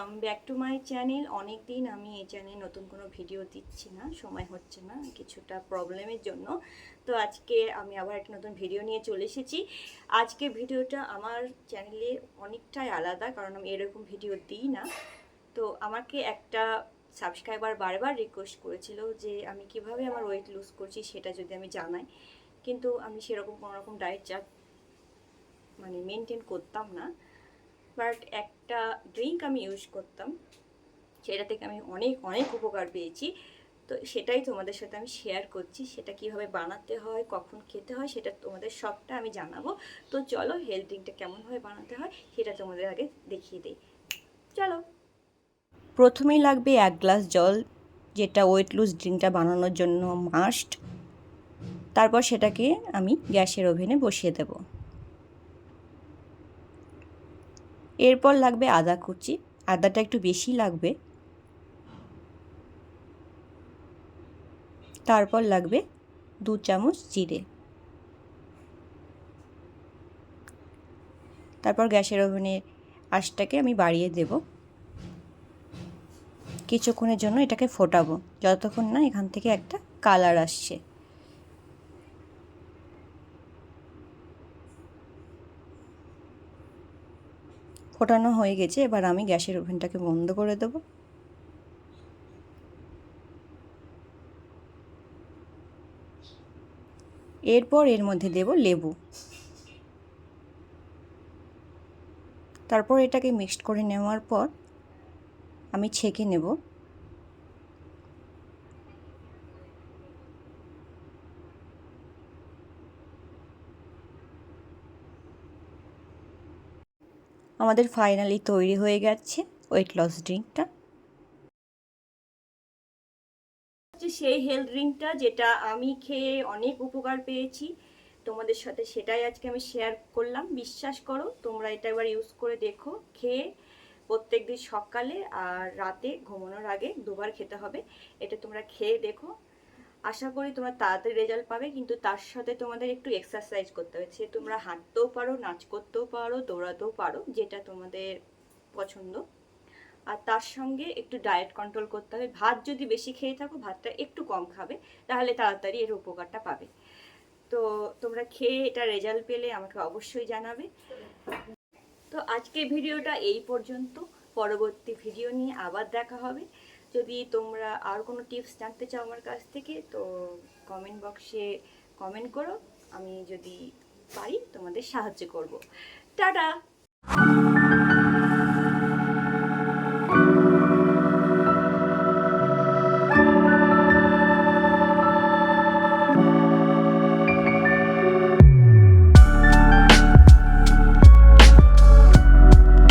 Welcome back to my channel. অনেক দিন আমি এই চ্যানেলে নতুন কোনো ভিডিও দিচ্ছি না, সময় হচ্ছে না কিছুটা প্রবলেমের জন্য। তো আজকে আমি আবার একটা নতুন ভিডিও নিয়ে চলে এসেছি। আজকে ভিডিওটা আমার চ্যানেলে অনেকটাই আলাদা, কারণ আমি এরকম ভিডিও দিই না। তো আমাকে একটা সাবস্ক্রাইবার বারবার রিকোয়েস্ট করেছিল যে আমি কিভাবে আমার ওয়েট লুজ করছি সেটা যদি আমি জানাই, কিন্তু আমি সেরকম কোনো রকম ডায়েট চার্ট মেনটেন করতাম না। বাট একটা ড্রিঙ্ক আমি ইউজ করতাম, সেটা থেকে আমি অনেক অনেক উপকার পেয়েছি। তো সেটাই তোমাদের সাথে আমি শেয়ার করছি। সেটা কিভাবে বানাতে হয়, কখন খেতে হয়, সেটা তোমাদের সবটা আমি জানাবো। তো চলো, হেলথ ড্রিঙ্কটা কেমনভাবে বানাতে হয় সেটা তোমাদের আগে দেখিয়ে দিই। চলো, প্রথমেই লাগবে 1 গ্লাস জল, যেটা ওয়েট লুজ ড্রিঙ্কটা বানানোর জন্য মাস্ট। তারপর সেটাকে আমি গ্যাসের ওভেনে বসিয়ে দেব। এরপর লাগবে আদা কুচি, আদাটা একটু বেশি লাগবে। তারপর লাগবে 2 চামচ জিরে। তারপর গ্যাসের ওভেনের আঁচটাকে আমি বাড়িয়ে দেব। কিছুক্ষণের জন্য এটাকে ফোটাবো, যতক্ষণ না এখান থেকে একটা কালার আসছে। ফোটানো হয়ে গেছে, এবার আমি গ্যাসের ওভেনটাকে বন্ধ করে দেব। এরপর এর মধ্যে দেব লেবু। তারপর এটাকে মিক্সড করে নেওয়ার পর আমি ছেঁকে নেব। আমাদের ফাইনালি তৈরি হয়ে গেছে ওয়েট লস ড্রিঙ্কটা। সেই হেলথ ড্রিঙ্কটা যেটা আমি খেয়ে অনেক উপকার পেয়েছি, তোমাদের সাথে সেটাই আজকে আমি শেয়ার করলাম। বিশ্বাস করো, তোমরা এটা একবার ইউজ করে দেখো। খেয়ে প্রত্যেকদিন সকালে আর রাতে ঘুমানোর আগে 2বার খেতে হবে। এটা তোমরা খেয়ে দেখো, আশা করি তোমরা তাড়াতাড়ি রেজাল্ট পাবে। কিন্তু তার সাথে তোমাদের একটু এক্সারসাইজ করতে হবে। সে তোমরা হাঁটতেও পারো, নাচ করতেও পারো, দৌড়াতেও পারো, যেটা তোমাদের পছন্দ। আর তার সঙ্গে একটু ডায়েট কন্ট্রোল করতে হবে। ভাত যদি বেশি খেয়ে থাকো, ভাতটা একটু কম খাবে, তাহলে তাড়াতাড়ি এর উপকারটা পাবে। তো তোমরা খেয়ে এটা রেজাল্ট পেলে আমাকে অবশ্যই জানাবে। তো আজকে ভিডিওটা এই পর্যন্ত। পরবর্তী ভিডিও নিয়ে আবার দেখা হবে। যদি তোমরা আর কোনো টিপস জানতে চাও আমার কাছ থেকে, তো কমেন্ট বক্সে কমেন্ট করো। আমি যদি পারি তোমাদের সাহায্য করব। টাটা।